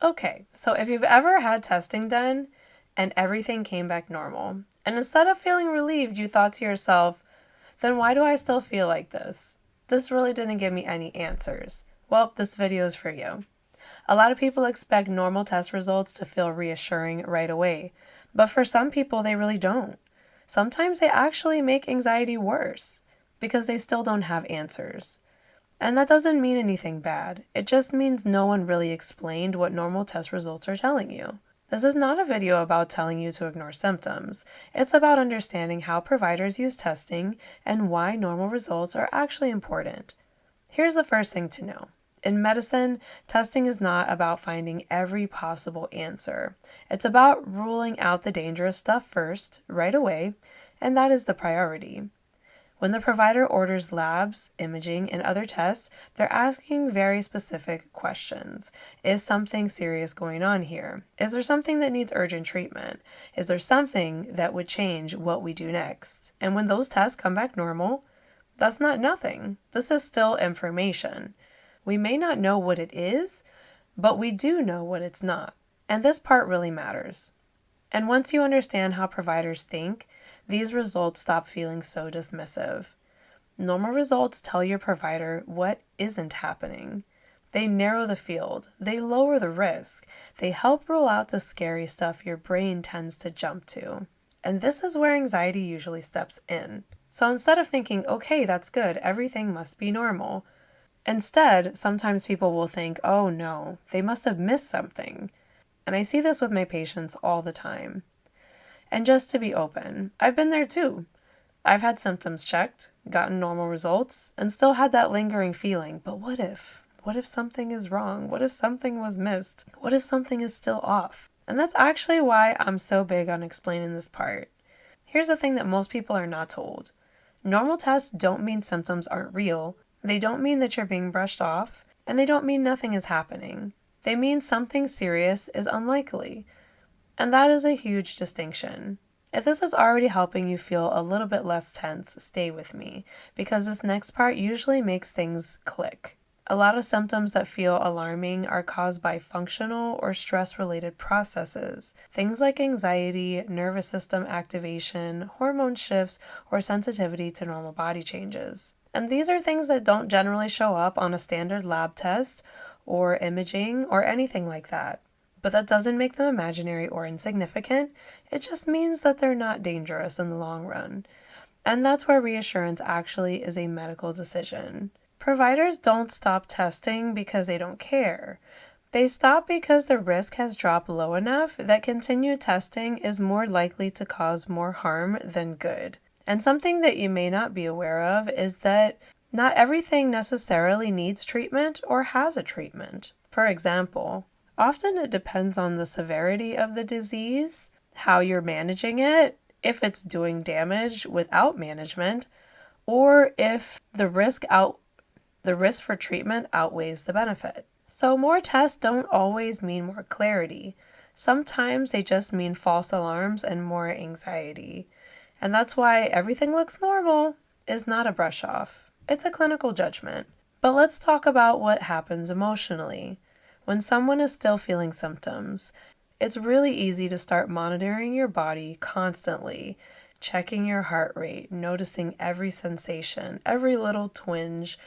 Okay, so if you've ever had testing done and everything came back normal, and instead of feeling relieved, you thought to yourself, then why do I still feel like this? This really didn't give me any answers. Well, this video is for you. A lot of people expect normal test results to feel reassuring right away, but for some people, they really don't. Sometimes they actually make anxiety worse because they still don't have answers. And that doesn't mean anything bad. It just means no one really explained what normal test results are telling you. This is not a video about telling you to ignore symptoms. It's about understanding how providers use testing and why normal results are actually important. Here's the first thing to know. In medicine, testing is not about finding every possible answer. It's about ruling out the dangerous stuff first, right away, and that is the priority. When the provider orders labs, imaging, and other tests, they're asking very specific questions. Is something serious going on here? Is there something that needs urgent treatment? Is there something that would change what we do next? And when those tests come back normal, that's not nothing. This is still information. We may not know what it is, but we do know what it's not. And this part really matters. And once you understand how providers think, these results stop feeling so dismissive. Normal results tell your provider what isn't happening. They narrow the field. They lower the risk. They help rule out the scary stuff your brain tends to jump to. And this is where anxiety usually steps in. So instead of thinking, okay, that's good, everything must be normal, instead, sometimes people will think, oh no, they must have missed something. And I see this with my patients all the time. And just to be open, I've been there too. I've had symptoms checked, gotten normal results, and still had that lingering feeling, but what if? What if something is wrong? What if something was missed? What if something is still off? And that's actually why I'm so big on explaining this part. Here's the thing that most people are not told. Normal tests don't mean symptoms aren't real, they don't mean that you're being brushed off, and they don't mean nothing is happening. They mean something serious is unlikely. And that is a huge distinction. If this is already helping you feel a little bit less tense, stay with me, because this next part usually makes things click. A lot of symptoms that feel alarming are caused by functional or stress-related processes. Things like anxiety, nervous system activation, hormone shifts, or sensitivity to normal body changes. And these are things that don't generally show up on a standard lab test or imaging or anything like that. But that doesn't make them imaginary or insignificant. It just means that they're not dangerous in the long run. And that's where reassurance actually is a medical decision. Providers don't stop testing because they don't care. They stop because the risk has dropped low enough that continued testing is more likely to cause more harm than good. And something that you may not be aware of is that not everything necessarily needs treatment or has a treatment. For example, often it depends on the severity of the disease, how you're managing it, if it's doing damage without management, or if the risk for treatment outweighs the benefit. So more tests don't always mean more clarity. Sometimes they just mean false alarms and more anxiety. And that's why everything looks normal is not a brush off. It's a clinical judgment. But let's talk about what happens emotionally. When someone is still feeling symptoms, it's really easy to start monitoring your body constantly, checking your heart rate, noticing every sensation, every little twinge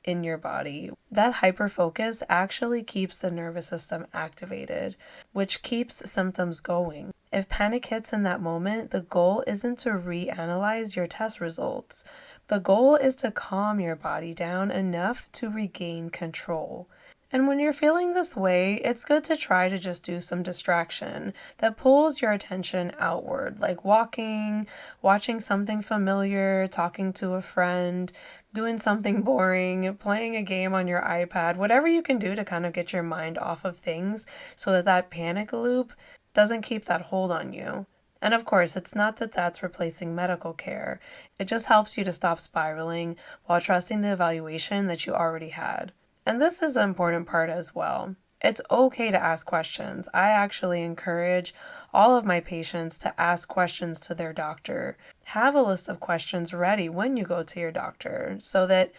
in your body. That hyperfocus actually keeps the nervous system activated, which keeps symptoms going. If panic hits in that moment, the goal isn't to reanalyze your test results. The goal is to calm your body down enough to regain control. And when you're feeling this way, it's good to try to just do some distraction that pulls your attention outward, like walking, watching something familiar, talking to a friend, doing something boring, playing a game on your iPad, whatever you can do to kind of get your mind off of things so that that panic loop doesn't keep that hold on you. And of course, it's not that that's replacing medical care. It just helps you to stop spiraling while trusting the evaluation that you already had. And this is an important part as well. It's okay to ask questions. I actually encourage all of my patients to ask questions to their doctor. Have a list of questions ready when you go to your doctor so that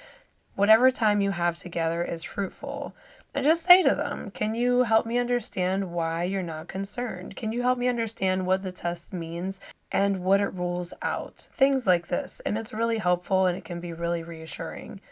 whatever time you have together is fruitful. And just say to them, can you help me understand why you're not concerned? Can you help me understand what the test means and what it rules out? Things like this. And it's really helpful and it can be really reassuring.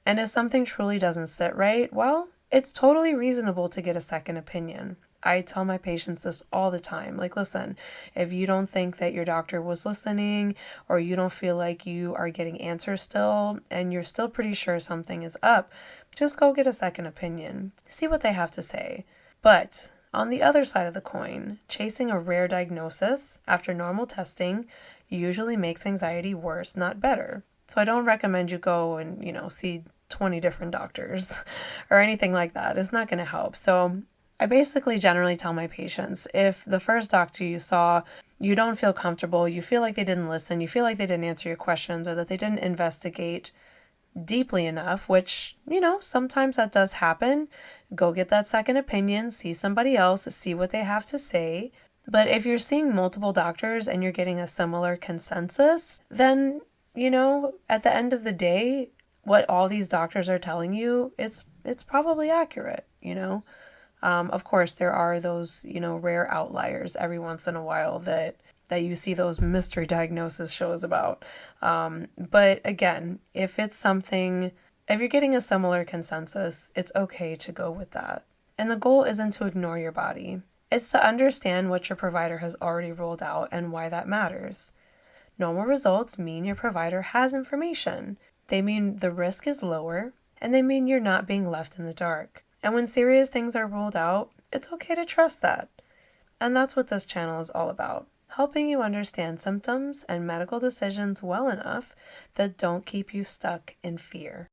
And if something truly doesn't sit right, well, it's totally reasonable to get a second opinion. I tell my patients this all the time. Like, listen, if you don't think that your doctor was listening or you don't feel like you are getting answers still and you're still pretty sure something is up, just go get a second opinion. See what they have to say. But on the other side of the coin, chasing a rare diagnosis after normal testing usually makes anxiety worse, not better. So I don't recommend you go and, see 20 different doctors or anything like that. It's not going to help. So I basically generally tell my patients, if the first doctor you saw, you don't feel comfortable, you feel like they didn't listen, you feel like they didn't answer your questions or that they didn't investigate deeply enough, which, sometimes that does happen, go get that second opinion, see somebody else, see what they have to say. But if you're seeing multiple doctors and you're getting a similar consensus, then, at the end of the day, what all these doctors are telling you, it's probably accurate, Of course, there are those, rare outliers every once in a while that you see those mystery diagnosis shows about. But again, if you're getting a similar consensus, it's okay to go with that. And the goal isn't to ignore your body. It's to understand what your provider has already ruled out and why that matters. Normal results mean your provider has information. They mean the risk is lower, and they mean you're not being left in the dark. And when serious things are ruled out, it's okay to trust that. And that's what this channel is all about, helping you understand symptoms and medical decisions well enough that don't keep you stuck in fear.